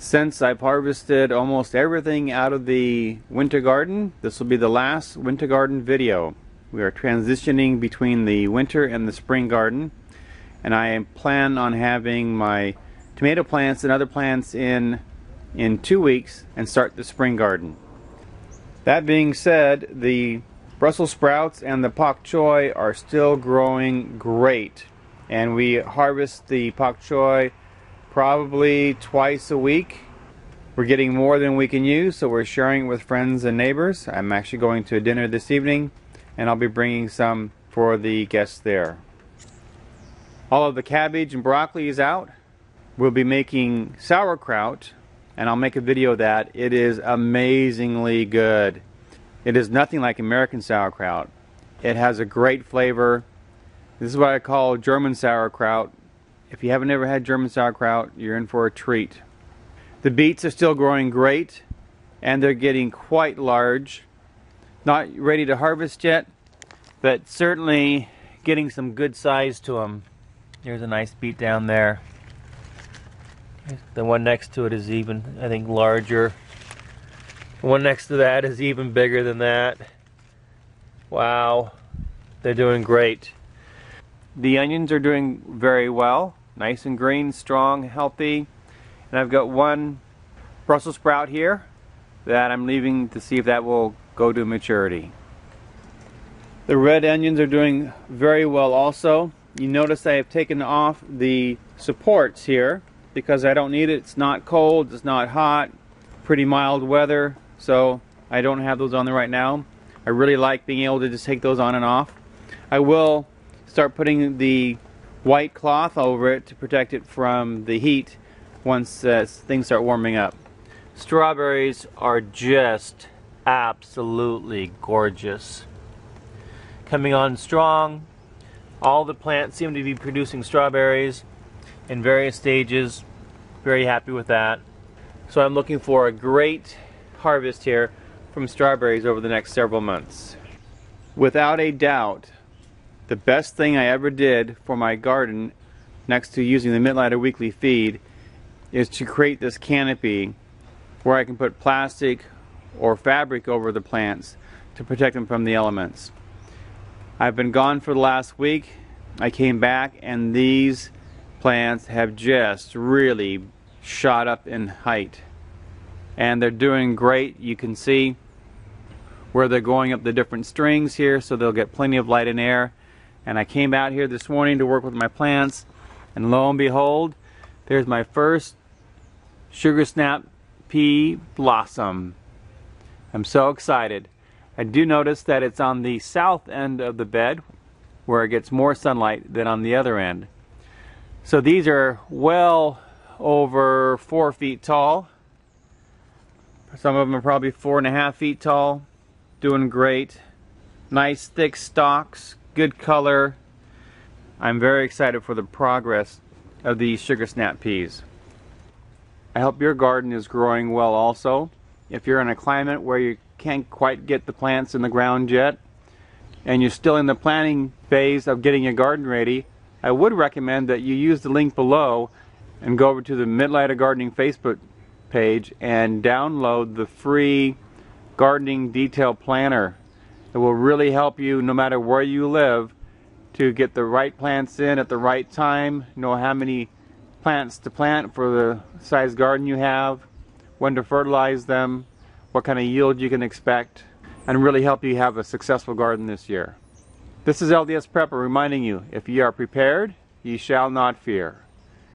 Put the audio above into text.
Since I've harvested almost everything out of the winter garden, this will be the last winter garden video. We are transitioning between the winter and the spring garden, and I plan on having my tomato plants and other plants in 2 weeks and start the spring garden. That being said, the Brussels sprouts and the Bak Choi are still growing great, and we harvest the Bak Choi probably twice a week. We're getting more than we can use, so we're sharing it with friends and neighbors. I'm actually going to a dinner this evening, and I'll be bringing some for the guests there. All of the cabbage and broccoli is out. We'll be making sauerkraut, and I'll make a video of that. It is amazingly good. It is nothing like American sauerkraut. It has a great flavor. This is what I call German sauerkraut. If you haven't ever had German sauerkraut, you're in for a treat. The beets are still growing great, and they're getting quite large. Not ready to harvest yet, but certainly getting some good size to them. There's a nice beet down there. The one next to it is even, I think, larger. The one next to that is even bigger than that. Wow, they're doing great. The onions are doing very well. Nice and green, strong, healthy. And I've got one Brussels sprout here that I'm leaving to see if that will go to maturity. The red onions are doing very well also. You notice I have taken off the supports here because I don't need it. It's not cold, it's not hot, pretty mild weather, so I don't have those on there right now. I really like being able to just take those on and off. I will start putting the white cloth over it to protect it from the heat once things start warming up. Strawberries are just absolutely gorgeous. Coming on strong. All the plants seem to be producing strawberries in various stages. Very happy with that. So I'm looking for a great harvest here from strawberries over the next several months. Without a doubt, the best thing I ever did for my garden, next to using the Mittleider weekly feed, is to create this canopy where I can put plastic or fabric over the plants to protect them from the elements. I've been gone for the last week. I came back and these plants have just really shot up in height. And they're doing great. You can see where they're going up the different strings here, so they'll get plenty of light and air. And I came out here this morning to work with my plants, and lo and behold, there's my first sugar snap pea blossom. I'm so excited. I do notice that it's on the south end of the bed where it gets more sunlight than on the other end. So these are well over 4 feet tall. Some of them are probably 4.5 feet tall. Doing great. Nice thick stalks. Good color. I'm very excited for the progress of these sugar snap peas. I hope your garden is growing well also. If you're in a climate where you can't quite get the plants in the ground yet, and you're still in the planning phase of getting your garden ready, I would recommend that you use the link below and go over to the Mittleider Gardening Facebook page and download the free gardening detail planner. It will really help you no matter where you live to get the right plants in at the right time, know how many plants to plant for the size garden you have, when to fertilize them, what kind of yield you can expect, and really help you have a successful garden this year. This is LDS Prepper reminding you, if ye are prepared, ye shall not fear.